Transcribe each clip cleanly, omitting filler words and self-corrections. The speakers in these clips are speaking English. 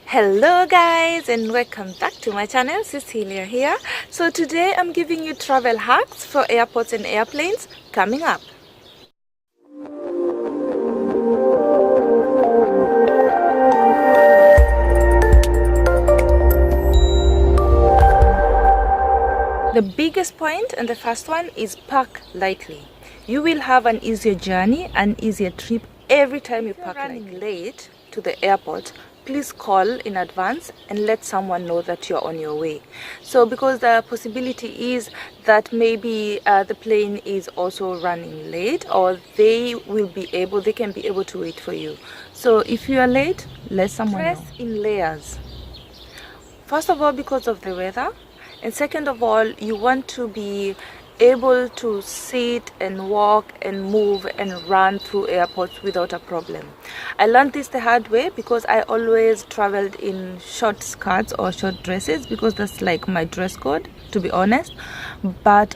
Hello guys, and welcome back to my channel. Cecilia here. So today I'm giving you travel hacks for airports and airplanes coming up. The biggest point and the first one is pack lightly. You will have an easier journey, an easier trip every time you pack lightly. Late to the airport, please call in advance and let someone know that you're on your way. So because the possibility is that maybe the plane is also running late, or they can be able to wait for you. So if you are late, let someone know. Dress in layers. First of all, because of the weather, and second of all, you want to be able to sit and walk and move and run through airports without a problem. I learned this the hard way because I always traveled in short skirts or short dresses because that's like my dress code, to be honest. But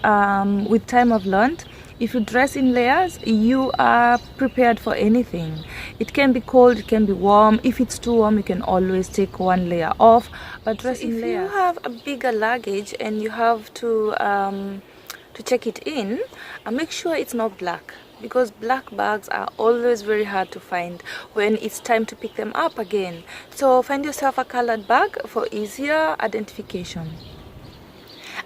with time I've learned, if you dress in layers, you are prepared for anything. It can be cold, it can be warm. If it's too warm, you can always take one layer off, but dress in layers. If you have a bigger luggage and you have to check it in, make sure it's not black, because black bags are always very hard to find when it's time to pick them up again. So find yourself a colored bag for easier identification.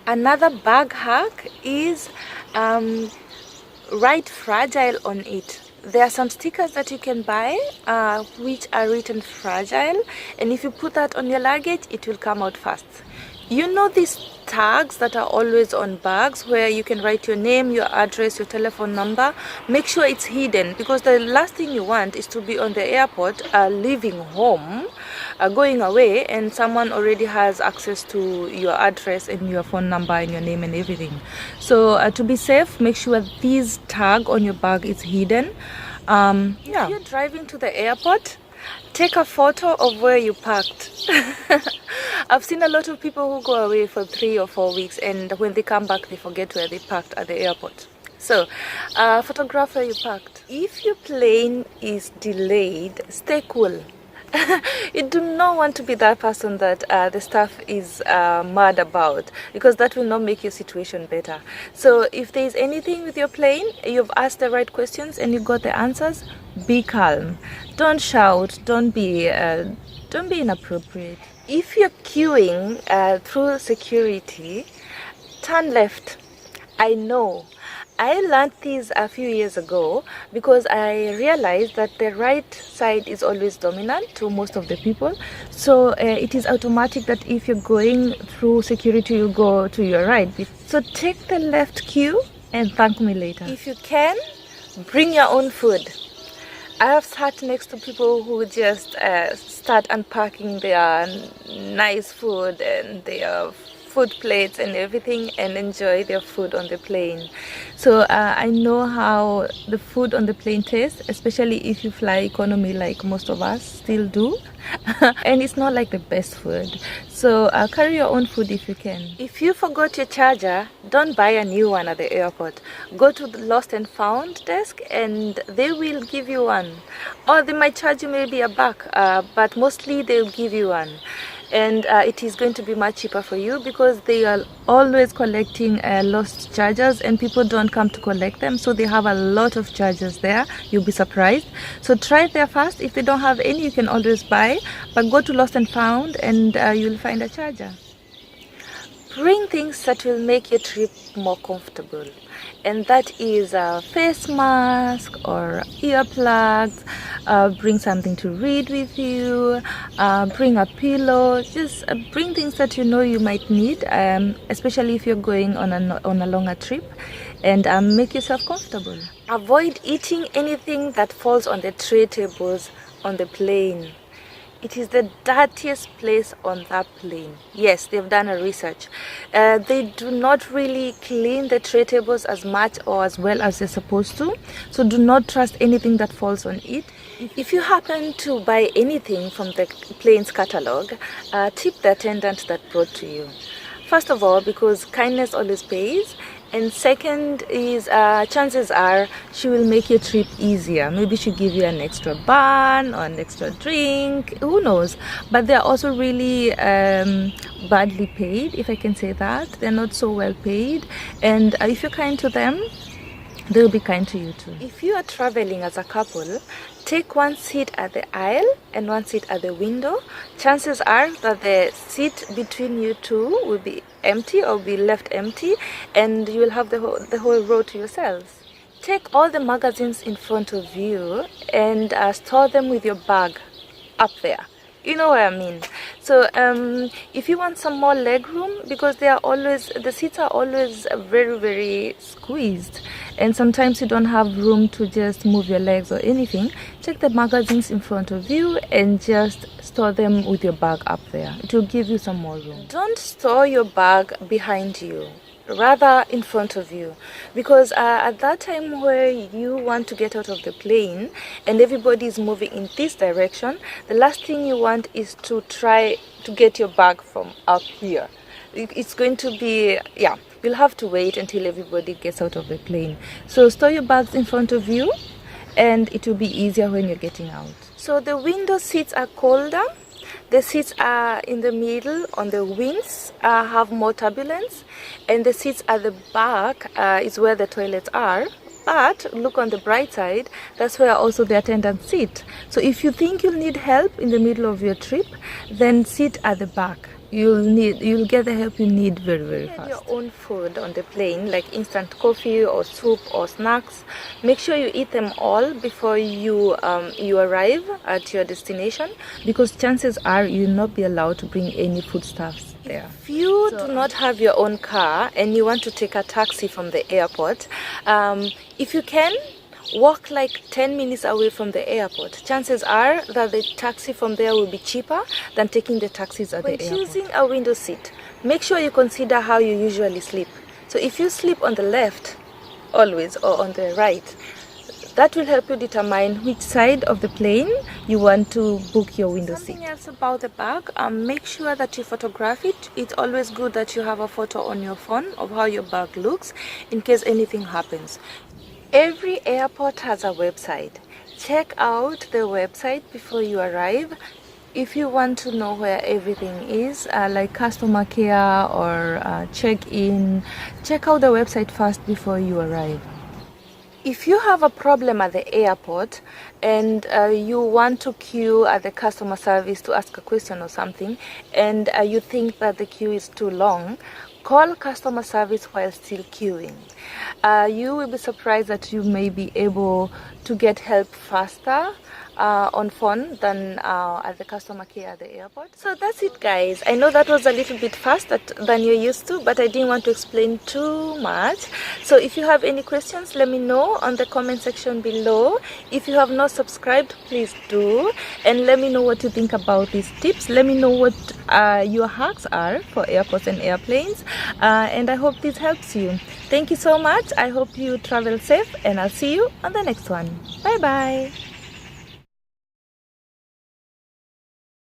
Another bag hack is write fragile on it. There are some stickers that you can buy which are written fragile, and if you put that on your luggage, it will come out fast. You know these tags that are always on bags where you can write your name, your address, your telephone number? Make sure it's hidden, because the last thing you want is to be on the airport leaving home, going away, and someone already has access to your address and your phone number and your name and everything. So to be safe, make sure this tag on your bag is hidden. If you're driving to the airport, take a photo of where you parked. I've seen a lot of people who go away for 3 or 4 weeks, and when they come back, they forget where they parked at the airport. So, photograph where you parked. If your plane is delayed, stay cool. You do not want to be that person that the staff is mad about, because that will not make your situation better. So if there is anything with your plane, you've asked the right questions and you got the answers, be calm. Don't shout, don't be inappropriate. If you're queuing through security, turn left. I know, I learned this a few years ago because I realized that the right side is always dominant to most of the people. So it is automatic that if you're going through security, you go to your right. So take the left queue and thank me later. If you can, bring your own food. I have sat next to people who just start unpacking their nice food and their food plates and everything and enjoy their food on the plane. So I know how the food on the plane tastes, especially if you fly economy like most of us still do. And it's not like the best food. So carry your own food if you can. If you forgot your charger, don't buy a new one at the airport. Go to the lost and found desk and they will give you one. Or they might charge you maybe $1, but mostly they'll give you one. And it is going to be much cheaper for you because they are always collecting lost chargers and people don't come to collect them, so they have a lot of chargers there. You'll be surprised. So try it there first. If they don't have any, you can always buy, but go to lost and found and you'll find a charger. Bring things that will make your trip more comfortable, and that is a face mask or earplugs. Bring something to read with you, bring a pillow. Just bring things that you know you might need, especially if you're going on a longer trip, and make yourself comfortable. Avoid eating anything that falls on the tray tables on the plane. It is the dirtiest place on that plane. Yes, they've done a research. They do not really clean the tray tables as much or as well as they're supposed to. So do not trust anything that falls on it. If you happen to buy anything from the plane's catalog, tip the attendant that brought to you. First of all, because kindness always pays, And second is chances are she will make your trip easier. Maybe she'll give you an extra bun or an extra drink, who knows. But they're also really badly paid, if I can say that. They're not so well paid, and if you're kind to them, they'll be kind to you too. If you are traveling as a couple, take one seat at the aisle and one seat at the window. Chances are that the seat between you two will be empty or be left empty, and you will have the whole row to yourselves. Take all the magazines in front of you and store them with your bag up there. You know what I mean? So if you want some more leg room, because the seats are always very, very squeezed, and sometimes you don't have room to just move your legs or anything, take the magazines in front of you and just store them with your bag up there. It will give you some more room. Don't store your bag behind you, rather in front of you, because at that time where you want to get out of the plane and everybody is moving in this direction, the last thing you want is to try to get your bag from up here. It's going to be, yeah, you'll have to wait until everybody gets out of the plane. So store your bags in front of you, and it will be easier when you're getting out. So the window seats are colder. The seats are in the middle on the wings have more turbulence, and the seats at the back is where the toilets are. But look on the bright side, that's where also the attendants sit. So if you think you'll need help in the middle of your trip, then sit at the back. You'll get the help you need very, very fast. Your own food on the plane, like instant coffee or soup or snacks. Make sure you eat them all before you arrive at your destination, because chances are you'll not be allowed to bring any foodstuffs there. If you do not have your own car and you want to take a taxi from the airport, if you can, walk like 10 minutes away from the airport. Chances are that the taxi from there will be cheaper than taking the taxis at the airport. When choosing a window seat, make sure you consider how you usually sleep. So if you sleep on the left always, or on the right, that will help you determine which side of the plane you want to book your window seat. Something else about the bag, make sure that you photograph it. It's always good that you have a photo on your phone of how your bag looks in case anything happens. Every airport has a website. Check out the website before you arrive. If you want to know where everything is, like customer care or check-in, check out the website first before you arrive. If you have a problem at the airport and you want to queue at the customer service to ask a question or something, and you think that the queue is too long, call customer service while still queuing. You will be surprised that you may be able to get help faster on phone than at the customer care at the airport. So that's it, guys. I know that was a little bit faster than you're used to, but I didn't want to explain too much. So if you have any questions, let me know on the comment section below. If you have not subscribed, please do, and let me know what you think about these tips. Let me know what your hacks are for airports and airplanes, and I hope this helps you. Thank you so much. I hope you travel safe, and I'll see you on the next one. Bye bye.